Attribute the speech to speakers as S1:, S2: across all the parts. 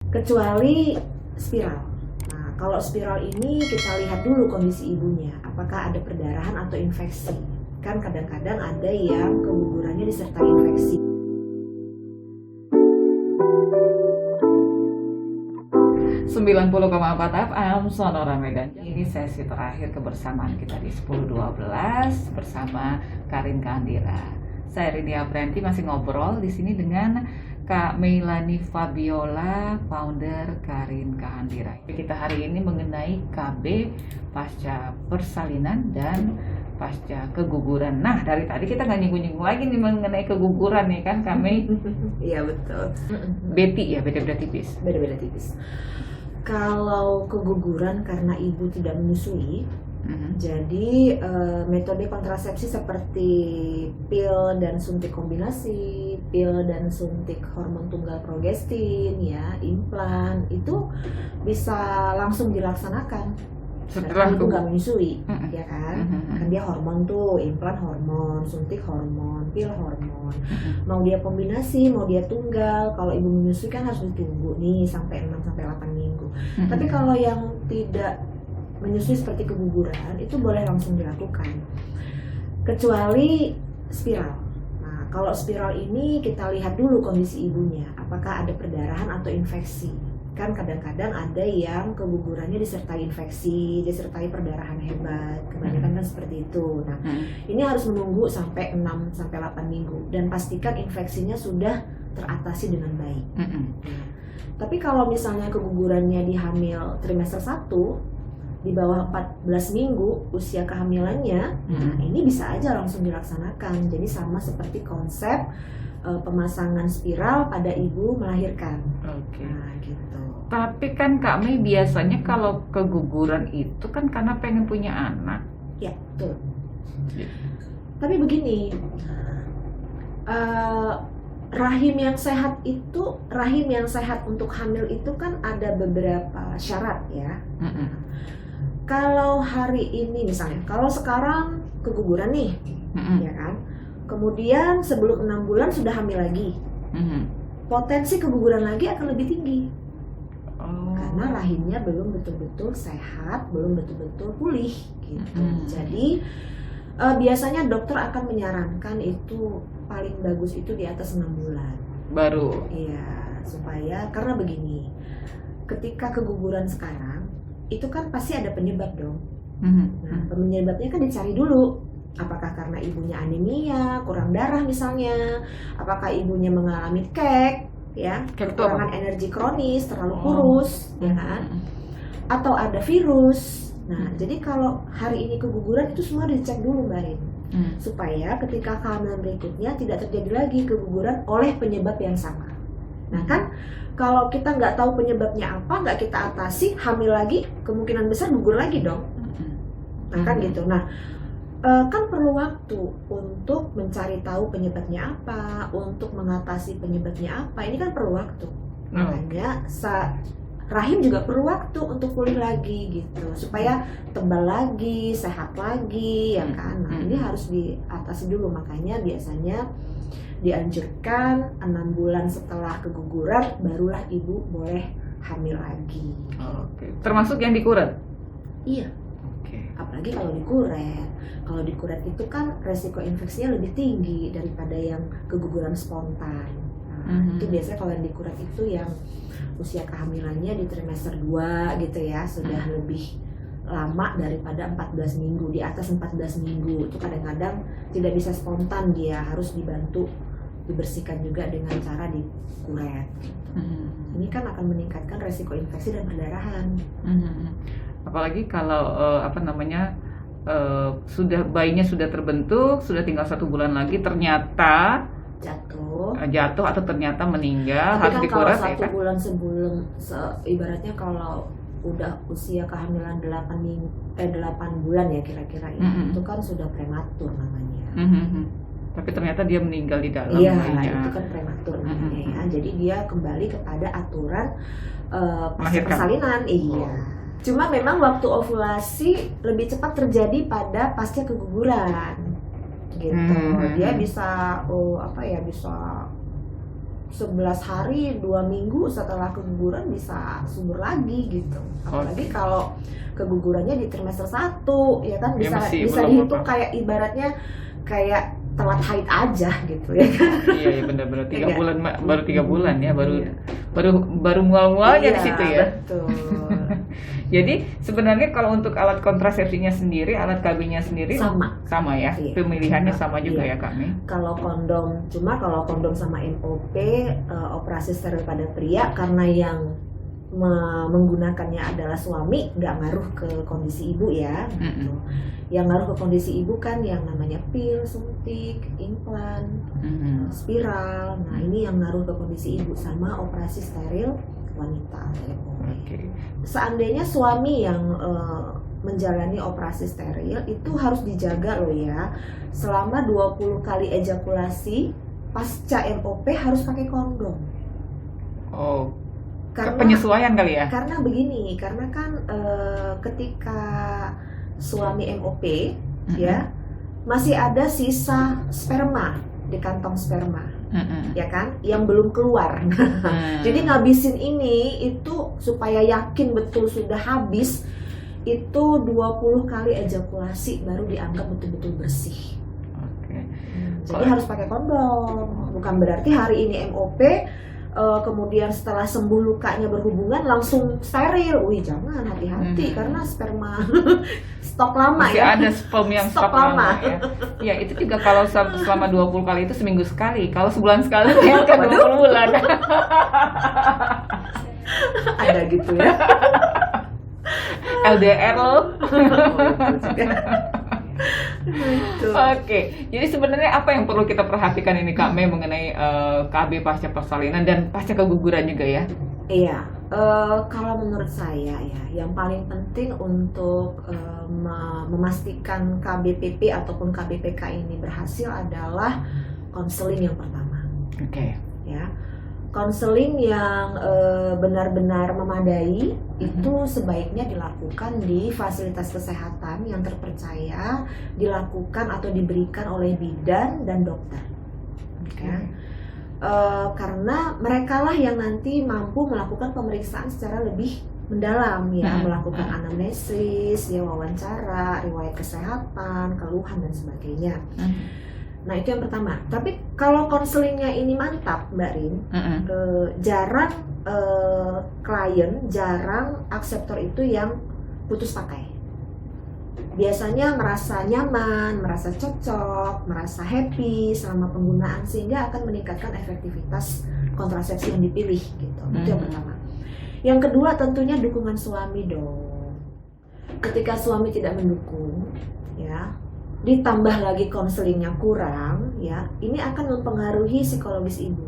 S1: kecuali spiral. Nah, kalau spiral ini kita lihat dulu kondisi ibunya, apakah ada perdarahan atau infeksi. Kan kadang-kadang ada yang kegugurannya disertai infeksi.
S2: Sembilan 90,4 FM Sonora Medan. Ini sesi terakhir kebersamaan kita di 10.12 bersama Karin Kandira. Saya Rini Aprenti masih ngobrol di sini dengan Kak Meilani Fabiola, founder Karin Kandira. Kita hari ini mengenai KB pasca persalinan dan pasca keguguran. Nah, dari tadi kita nggak nyinggung-nyinggung lagi nih mengenai keguguran nih kan, Kak Mei?
S1: Iya betul.
S2: Beti ya, beda-beda tipis.
S1: Beda-beda tipis. Kalau keguguran karena ibu tidak menyusui, jadi metode kontrasepsi seperti pil dan suntik kombinasi, pil dan suntik hormon tunggal progestin, ya, implan itu bisa langsung dilaksanakan.
S2: Setelah
S1: ibu nggak menyusui, ya kan? Kan dia hormon tuh, implan hormon, suntik hormon, pil hormon. Mau dia kombinasi, mau dia tunggal. Kalau ibu menyusui kan harus ditunggu nih sampai 6-8 minggu. Tapi kalau yang tidak menyusui seperti keguguran, itu boleh langsung dilakukan. Kecuali spiral. Nah, kalau spiral ini kita lihat dulu kondisi ibunya, apakah ada perdarahan atau infeksi. Kan kadang-kadang ada yang kegugurannya disertai infeksi, disertai perdarahan hebat, kebanyakan kan seperti itu. Nah, ini harus menunggu sampai 6-8 minggu dan pastikan infeksinya sudah teratasi dengan baik. Nah, tapi kalau misalnya kegugurannya di hamil trimester 1 di bawah 14 minggu usia kehamilannya, nah ini bisa aja langsung dilaksanakan. Jadi sama seperti konsep pemasangan spiral pada ibu melahirkan.
S2: Oke.
S1: Nah, gitu.
S2: Tapi kan Kak Mei biasanya kalau keguguran itu kan karena pengen punya anak.
S1: Ya, betul. Tapi begini, rahim yang sehat untuk hamil itu kan ada beberapa syarat ya. Kalau hari ini misalnya, kalau sekarang keguguran nih, ya kan, kemudian sebelum 6 bulan sudah hamil lagi, potensi keguguran lagi akan lebih tinggi. Karena rahimnya belum betul-betul sehat, belum betul-betul pulih gitu. Jadi biasanya dokter akan menyarankan itu paling bagus itu di atas 6 bulan.
S2: Baru.
S1: Iya, supaya karena begini, ketika keguguran sekarang itu kan pasti ada penyebab dong. Nah, penyebabnya kan dicari dulu. Apakah karena ibunya anemia, kurang darah misalnya, apakah ibunya mengalami kek, ya, kekurangan energi kronis, terlalu kurus, ya kan, atau ada virus. Nah, jadi kalau hari ini keguguran itu semua dicek dulu Mbak Rin, supaya ketika kehamilan berikutnya tidak terjadi lagi keguguran oleh penyebab yang sama. Nah kan, kalau kita nggak tahu penyebabnya apa, nggak kita atasi, hamil lagi, kemungkinan besar gugur lagi dong. Nah kan gitu. Nah, kan perlu waktu untuk mencari tahu penyebabnya apa, untuk mengatasi penyebabnya apa. Ini kan perlu waktu. Makanya rahim juga perlu waktu untuk pulih lagi gitu, supaya tebal lagi, sehat lagi, ya kan. Nah, ini harus diatasi dulu. Makanya biasanya dianjurkan 6 bulan setelah keguguran barulah ibu boleh hamil lagi.
S2: Oke. Termasuk yang dikuret?
S1: Iya. Apalagi kalau dikuret. Kalau dikuret itu kan resiko infeksinya lebih tinggi daripada yang keguguran spontan. Nah, itu biasanya kalau yang dikuret itu yang usia kehamilannya di trimester 2 gitu ya, sudah lebih lama daripada 14 minggu, di atas 14 minggu. Itu kadang-kadang tidak bisa spontan, dia harus dibantu dibersihkan juga dengan cara dikuret. Ini kan akan meningkatkan resiko infeksi dan perdarahan.
S2: Apalagi kalau sudah bayinya sudah terbentuk, sudah tinggal 1 bulan lagi ternyata jatuh atau ternyata meninggal.
S1: Tapi
S2: harus
S1: kan
S2: dikuret
S1: kalau 1
S2: ya kan?
S1: bulan sebelum ibaratnya kalau udah usia kehamilan 8 bulan ya kira-kira ya, itu kan sudah prematur namanya.
S2: Tapi ternyata dia meninggal di dalam
S1: Iya,
S2: bayinya.
S1: itu kan prematur namanya ya. Jadi dia kembali kepada aturan pasca
S2: Melahirkan.
S1: persalinan. Iya. Cuma memang waktu ovulasi lebih cepat terjadi pada pasca keguguran. Gitu. Dia bisa bisa 11 hari 2 minggu setelah keguguran bisa subur lagi gitu. Apalagi kalau kegugurannya di trimester 1 ya kan, bisa dihitung kayak ibaratnya kayak telat haid aja gitu ya kan.
S2: Iya benar-benar 3 bulan, baru 3 bulan ya, baru mual-mualnya di situ ya.
S1: Betul.
S2: Jadi sebenarnya kalau untuk alat kontrasepsinya sendiri, alat KB-nya sendiri sama ya, pemilihannya sama juga ya Kak Mei.
S1: Kalau kondom sama MOP, operasi steril pada pria, karena yang menggunakannya adalah suami, nggak ngaruh ke kondisi ibu ya. Gitu. Yang ngaruh ke kondisi ibu kan yang namanya pil, suntik, implan, spiral. Nah ini yang ngaruh ke kondisi ibu, sama operasi steril wanita atau MOP. Seandainya suami yang menjalani operasi steril itu harus dijaga loh ya, selama 20 kali ejakulasi pasca MOP harus pakai kondom.
S2: Oh, karena penyesuaian kali ya?
S1: Karena begini, karena kan ketika suami MOP ya masih ada sisa sperma di kantong sperma, ya kan, yang belum keluar. Jadi ngabisin ini itu supaya yakin betul sudah habis, itu 20 kali ejakulasi baru dianggap betul-betul bersih. Jadi harus pakai kondom. Bukan berarti hari ini MOP kemudian setelah sembuh lukanya berhubungan langsung steril. Wih jangan, hati-hati karena sperma stok lama
S2: masih
S1: ya.
S2: Ada sperm yang stok lama ya. Ya itu juga kalau selama 20 kali itu seminggu sekali. Kalau sebulan sekali ya kan 20 bulan.
S1: Ada gitu ya.
S2: LDR loh.
S1: Gitu.
S2: Oke, jadi sebenarnya apa yang perlu kita perhatikan ini Kak Mei mengenai KB pasca persalinan dan pasca keguguran juga ya?
S1: Iya, kalau menurut saya ya, yang paling penting untuk memastikan KBPP ataupun KBPK ini berhasil adalah konseling yang pertama.
S2: Oke.
S1: Ya, konseling yang benar-benar memadai itu sebaiknya dilakukan di fasilitas kesehatan yang terpercaya, dilakukan atau diberikan oleh bidan dan dokter. Ya. Karena merekalah yang nanti mampu melakukan pemeriksaan secara lebih mendalam ya, melakukan anamnesis, ya, wawancara, riwayat kesehatan, keluhan dan sebagainya. Nah itu yang pertama. Tapi kalau konselingnya ini mantap Mbak Rin, jarang klien, jarang akseptor itu yang putus pakai. Biasanya merasa nyaman, merasa cocok, merasa happy selama penggunaan, sehingga akan meningkatkan efektivitas kontrasepsi yang dipilih gitu. Itu yang pertama. Yang kedua tentunya dukungan suami dong. Ketika suami tidak mendukung, ya, ditambah lagi konselingnya kurang, ya, ini akan mempengaruhi psikologis ibu.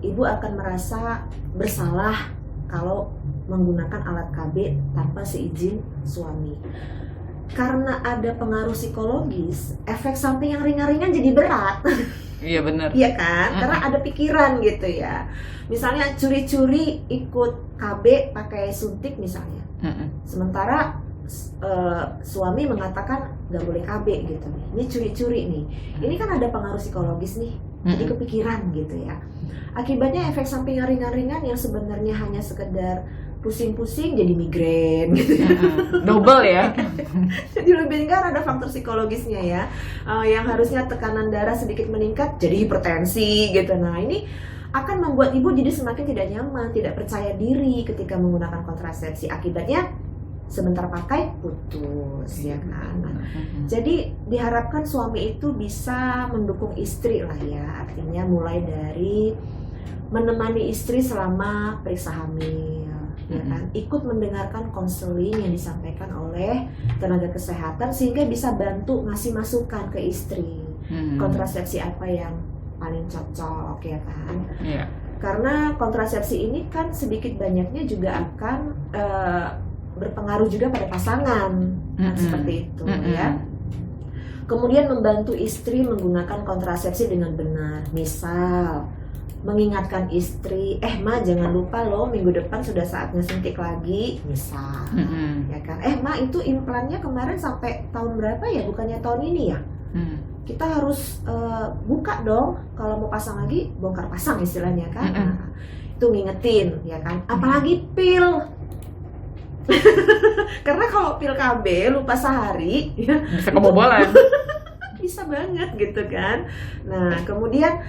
S1: Ibu akan merasa bersalah kalau menggunakan alat KB tanpa seizin suami. Karena ada pengaruh psikologis, efek samping yang ringan-ringan jadi berat.
S2: Iya benar.
S1: Iya kan? Karena ada pikiran gitu ya. Misalnya curi-curi ikut KB pakai suntik misalnya. Sementara suami mengatakan nggak boleh KB gitu nih. Ini curi-curi nih. Ini kan ada pengaruh psikologis nih. Jadi kepikiran gitu ya. Akibatnya efek samping yang ringan-ringan yang sebenarnya hanya sekedar pusing-pusing jadi migrain gitu.
S2: Double ya.
S1: Jadi lebih kan ada faktor psikologisnya ya. Yang harusnya tekanan darah sedikit meningkat jadi hipertensi gitu. Nah ini akan membuat ibu jadi semakin tidak nyaman, tidak percaya diri ketika menggunakan kontrasepsi. Akibatnya sebentar pakai putus ya kan. Nah, jadi diharapkan suami itu bisa mendukung istri lah ya. Artinya mulai dari menemani istri selama periksa hamil, ya kan, ikut mendengarkan konseling yang disampaikan oleh tenaga kesehatan sehingga bisa bantu ngasih masukan ke istri kontrasepsi apa yang paling cocok ya kan. Karena kontrasepsi ini kan sedikit banyaknya juga akan berpengaruh juga pada pasangan, seperti itu ya. Kemudian membantu istri menggunakan kontrasepsi dengan benar, misal mengingatkan istri, Ma jangan lupa loh minggu depan sudah saatnya suntik lagi, misal, ya kan, Ma itu implannya kemarin sampai tahun berapa ya, bukannya tahun ini ya? Kita harus buka dong, kalau mau pasang lagi bongkar pasang istilahnya kan. Nah, itu ngingetin ya kan, apalagi pil. Karena kalau pil KB lupa sehari ya,
S2: bisa kebobolan.
S1: bisa banget gitu kan. Nah kemudian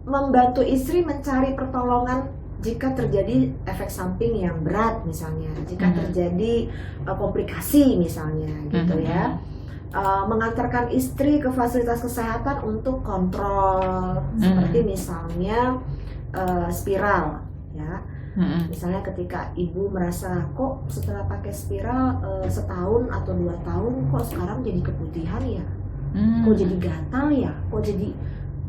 S1: membantu istri mencari pertolongan jika terjadi efek samping yang berat misalnya, jika terjadi komplikasi misalnya gitu ya. Mengantarkan istri ke fasilitas kesehatan untuk kontrol, seperti misalnya spiral ya. Misalnya ketika ibu merasa kok setelah pakai spiral setahun atau 2 tahun kok sekarang jadi keputihan ya, kok jadi gatal ya, kok jadi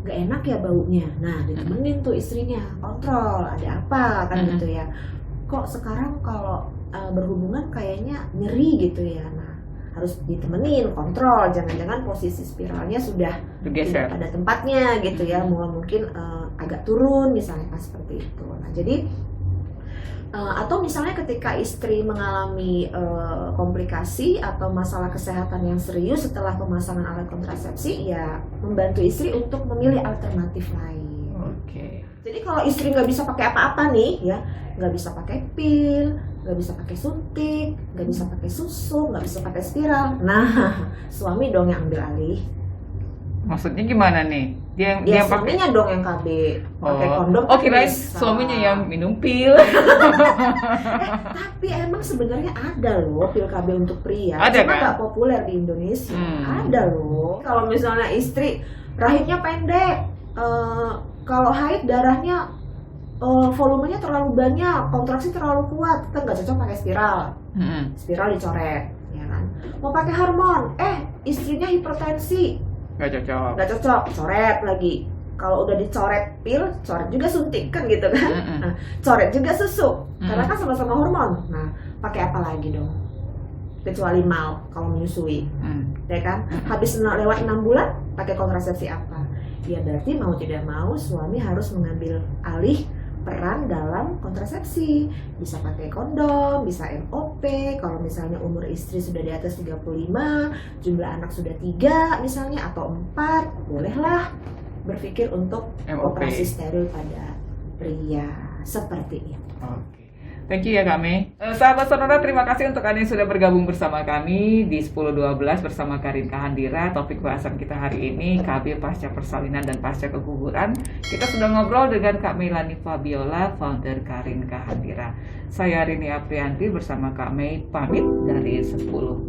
S1: gak enak ya baunya. Nah ditemenin tuh istrinya, kontrol ada apa kan gitu ya, kok sekarang kalau berhubungan kayaknya nyeri gitu ya. Nah harus ditemenin, kontrol, jangan-jangan posisi spiralnya sudah tidak pada tempatnya gitu ya, mungkin agak turun misalnya kan, seperti itu. Nah jadi atau misalnya ketika istri mengalami komplikasi atau masalah kesehatan yang serius setelah pemasangan alat kontrasepsi, ya membantu istri untuk memilih alternatif lain. Jadi kalau istri nggak bisa pakai apa-apa nih ya, nggak bisa pakai pil, nggak bisa pakai suntik, nggak bisa pakai susu, nggak bisa pakai spiral, nah suami dong yang ambil alih.
S2: Maksudnya gimana nih?
S1: Dia suaminya dong yang KB, pakai kondom.
S2: Kirain suaminya yang minum pil.
S1: Tapi emang sebenarnya ada loh pil KB untuk pria.
S2: Ada
S1: cuma
S2: kan?
S1: nggak populer di Indonesia. Ada loh. Kalau misalnya istri rahimnya pendek, kalau haid darahnya volumenya terlalu banyak, kontraksi terlalu kuat, kan nggak cocok pakai spiral. Spiral dicoret, ya kan? Mau pakai hormon, istrinya hipertensi, nggak cocok, coret lagi. Kalau udah dicoret pil, coret juga suntik kan gitu kan? Nah, coret juga susu, karena kan sama-sama hormon. Nah, pakai apa lagi dong? Kecuali mal kalau menyusui, ya kan? Habis lewat 6 bulan, pakai kontrasepsi apa? Ya berarti mau tidak mau suami harus mengambil alih peran dalam kontrasepsi. Bisa pakai kondom, bisa MOP. Kalau misalnya umur istri sudah di atas 35, jumlah anak sudah 3 misalnya atau 4, bolehlah berpikir untuk operasi steril pada pria, seperti itu.
S2: Thank you ya kami. Sahabat Sonora, terima kasih untuk kalian yang sudah bergabung bersama kami di 10-12 bersama Karin Kahandira. Topik bahasan kita hari ini KB pasca persalinan dan pasca keguguran. Kita sudah ngobrol dengan Kak Melanie Fabiola, founder Karin Kahandira. Saya Rini Aprianti bersama Kak Mei pamit dari 10-12.